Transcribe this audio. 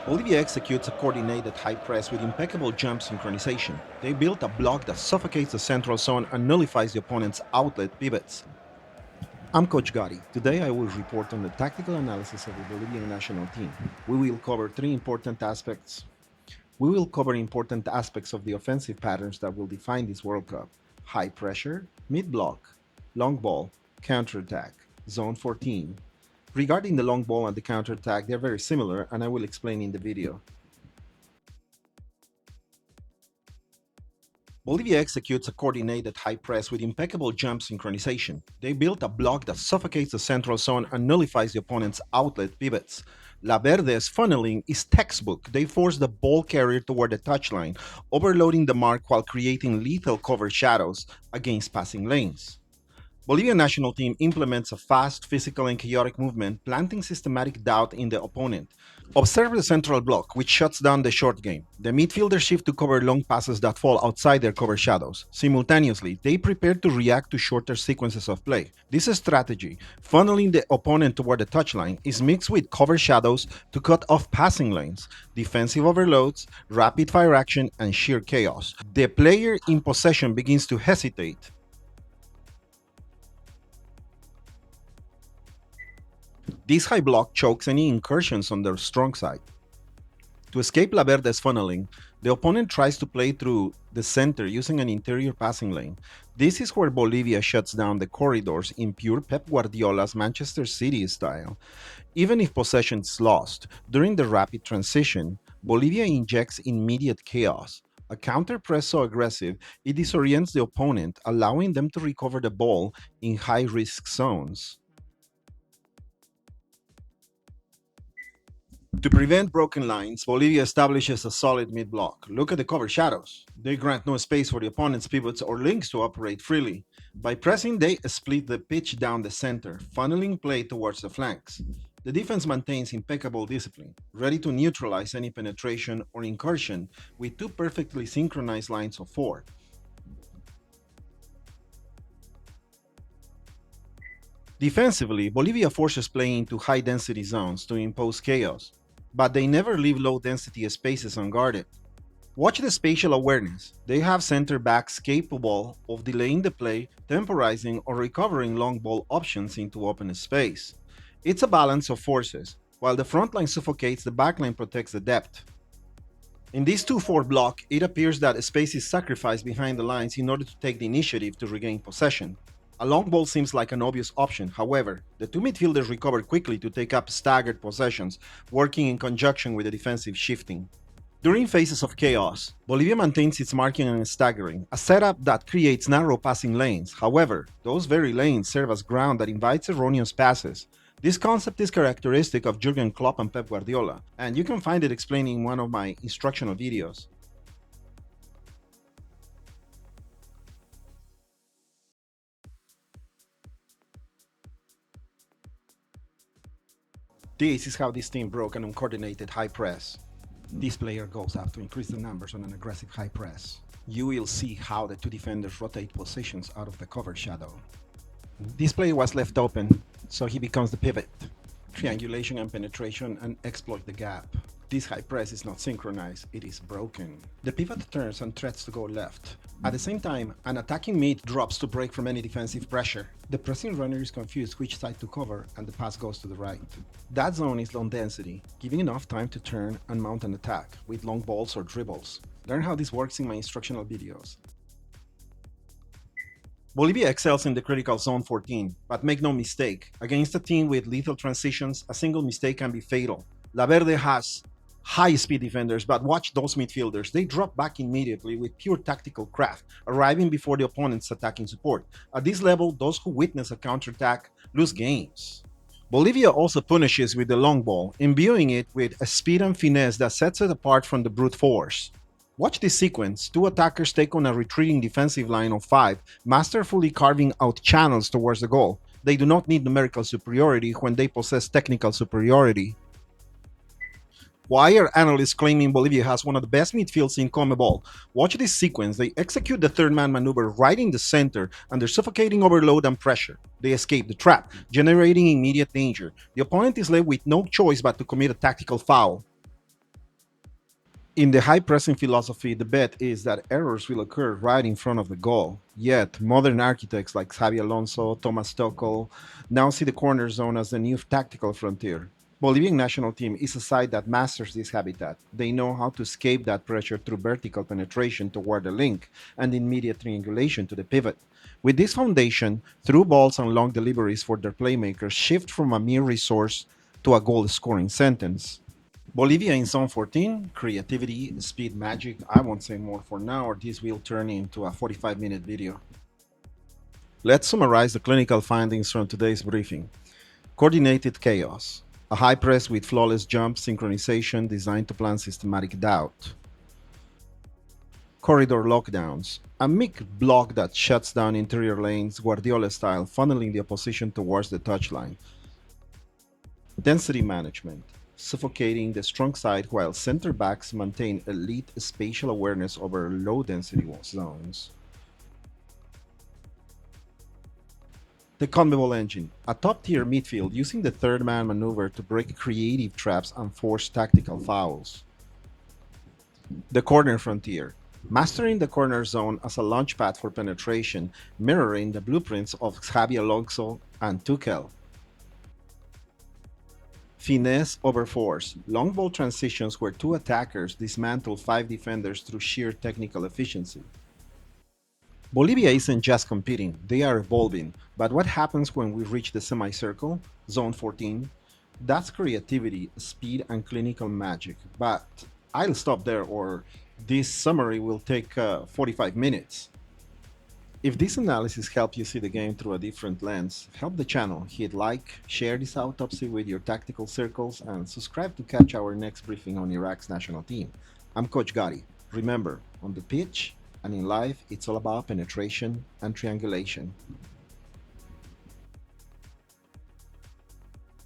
Bolivia executes a coordinated high press with impeccable jump synchronization. They built a block that suffocates the central zone and nullifies the opponent's outlet pivots. I'm Coach Gotti. Today I will report on the tactical analysis of the Bolivian national team. We will cover three important aspects. We will cover important aspects of the offensive patterns that will define this World Cup: high pressure, mid block, long ball, counterattack, zone 14. Regarding the long ball and the counterattack, they're very similar, and I will explain in the video. Bolivia executes a coordinated high press with impeccable jump synchronization. They built a block that suffocates the central zone and nullifies the opponent's outlet pivots. La Verde's funneling is textbook. They force the ball carrier toward the touchline, overloading the mark while creating lethal cover shadows against passing lanes. Bolivian national team implements a fast, physical, and chaotic movement, planting systematic doubt in the opponent. Observe the central block, which shuts down the short game. The midfielders shift to cover long passes that fall outside their cover shadows. Simultaneously, they prepare to react to shorter sequences of play. This strategy, funneling the opponent toward the touchline, is mixed with cover shadows to cut off passing lanes, defensive overloads, rapid fire action, and sheer chaos. The player in possession begins to hesitate. This high block chokes any incursions on their strong side. To escape La Verde's funneling, the opponent tries to play through the center using an interior passing lane. This is where Bolivia shuts down the corridors in pure Pep Guardiola's Manchester City style. Even if possession is lost, during the rapid transition, Bolivia injects immediate chaos. A counter press so aggressive, it disorients the opponent, allowing them to recover the ball in high risk zones. To prevent broken lines, Bolivia establishes a solid mid block. Look at the cover shadows. They grant no space for the opponent's pivots or links to operate freely. By pressing, they split the pitch down the center, funneling play towards the flanks. The defense maintains impeccable discipline, ready to neutralize any penetration or incursion with two perfectly synchronized lines of four. Defensively, Bolivia forces play into high-density zones to impose chaos, but they never leave low-density spaces unguarded. Watch the spatial awareness. They have center backs capable of delaying the play, temporizing, or recovering long ball options into open space. It's a balance of forces. While the front line suffocates, the back line protects the depth. In this 2-4 block, it appears that space is sacrificed behind the lines in order to take the initiative to regain possession. A long ball seems like an obvious option. However, the two midfielders recover quickly to take up staggered possessions, working in conjunction with the defensive shifting. During phases of chaos, Bolivia maintains its marking and staggering, a setup that creates narrow passing lanes. However, those very lanes serve as ground that invites erroneous passes. This concept is characteristic of Jurgen Klopp and Pep Guardiola, and you can find it explained in one of my instructional videos. This is how this team broke an uncoordinated high press. This player goes up to increase the numbers on an aggressive high press. You will see how the two defenders rotate positions out of the cover shadow. This player was left open, so he becomes the pivot. Triangulation and penetration and exploit the gap. This high press is not synchronized, it is broken. The pivot turns and threats to go left. At the same time, an attacking mid drops to break from any defensive pressure. The pressing runner is confused which side to cover and the pass goes to the right. That zone is low density, giving enough time to turn and mount an attack with long balls or dribbles. Learn how this works in my instructional videos. Bolivia excels in the critical zone 14, but make no mistake, against a team with lethal transitions, a single mistake can be fatal. La Verde has high-speed defenders, but watch those midfielders. They drop back immediately with pure tactical craft, arriving before the opponent's attacking support. At this level, those who witness a counterattack lose games. Bolivia also punishes with the long ball, imbuing it with a speed and finesse that sets it apart from the brute force. Watch this sequence. Two attackers take on a retreating defensive line of 5, masterfully carving out channels towards the goal. They do not need numerical superiority when they possess technical superiority. Why are analysts claiming Bolivia has one of the best midfields in CONMEBOL? Watch this sequence. They execute the third man maneuver right in the center under suffocating overload and pressure. They escape the trap, generating immediate danger. The opponent is left with no choice but to commit a tactical foul. In the high pressing philosophy, the bet is that errors will occur right in front of the goal. Yet, modern architects like Xabi Alonso, Thomas Tuchel now see the corner zone as the new tactical frontier. Bolivian national team is a side that masters this habitat. They know how to escape that pressure through vertical penetration toward the link and immediate triangulation to the pivot. With this foundation, through balls and long deliveries for their playmakers shift from a mere resource to a goal scoring sentence. Bolivia in zone 14, creativity, speed, magic. I won't say more for now, or this will turn into a 45-minute video. Let's summarize the clinical findings from today's briefing. Coordinated chaos. A high press with flawless jump synchronization designed to plant systematic doubt. Corridor lockdowns. A mic block that shuts down interior lanes, Guardiola style, funneling the opposition towards the touchline. Density management, suffocating the strong side while center backs maintain elite spatial awareness over low density zones. The CONMEBOL engine, a top tier midfield using the third man maneuver to break creative traps and force tactical fouls. The corner frontier, mastering the corner zone as a launchpad for penetration, mirroring the blueprints of Xabi Alonso and Tuchel. Finesse over force, long ball transitions where two attackers dismantle five defenders through sheer technical efficiency. Bolivia isn't just competing, they are evolving. But what happens when we reach the semicircle, zone 14? That's creativity, speed, and clinical magic. But I'll stop there, or this summary will take 45 minutes. If this analysis helped you see the game through a different lens, help the channel, hit like, share this autopsy with your tactical circles, and subscribe to catch our next briefing on Iraq's national team. I'm Coach Gotti. Remember, on the pitch and in life, it's all about penetration and triangulation.